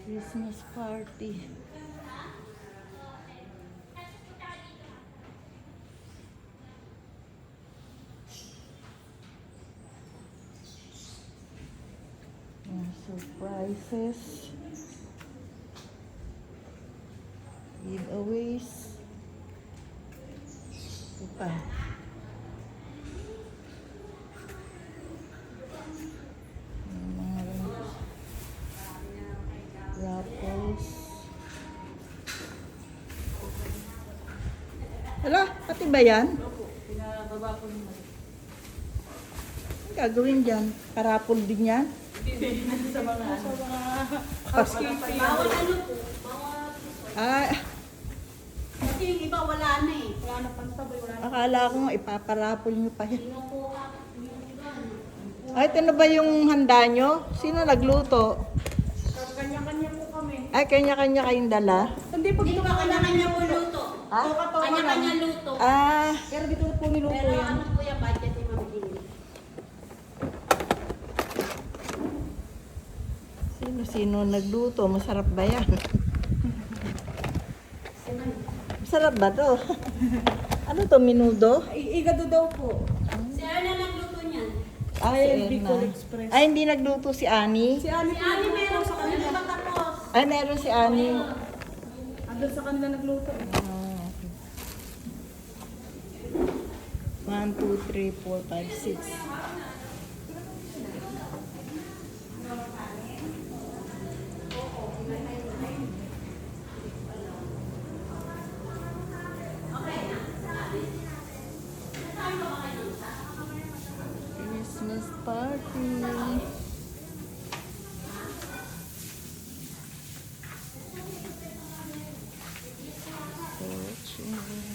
Christmas party. Surprises. Giveaways. Ito pa. Mga raffles. Hala, pati ba yan? Pinababa ko naman. Ang gagawin dyan? Karapol din yan? Sa mga housekeeping. Bawal ano po, bawal. Ah, Kasi yung iba wala na eh. Wala na pansabay, wala na. akala ko nga ipaparapol nyo pa yan. Kinukuha yung iba. Ay, ito na ba yung handa nyo? Sino nagluto? Kanya-kanya po kami. Ay, kanya-kanya kayong dala? Hindi po Hindi dito ba kanya-kanya po luto? Ha? Kanya-kanya luto. Ah, Pero dito po niluto Pero yan. ano po yung budget ni Ma'am Jean? sino nagluto? Masarap ba yan? Masarap ba to? Ano to, minudo? Igado daw po. Si Erna nagluto niyan. Ay, Bicol Erna. Express. Ay, hindi nagluto si Ani? Si Ani Si po Ani nagluto meron sa po, kanila. hindi pa tapos. Ay, meron si Ani. Andun sa kanila nagluto. Ah, okay. 1, 2, 3, 4, 5, 6. Christmas party. Fortune.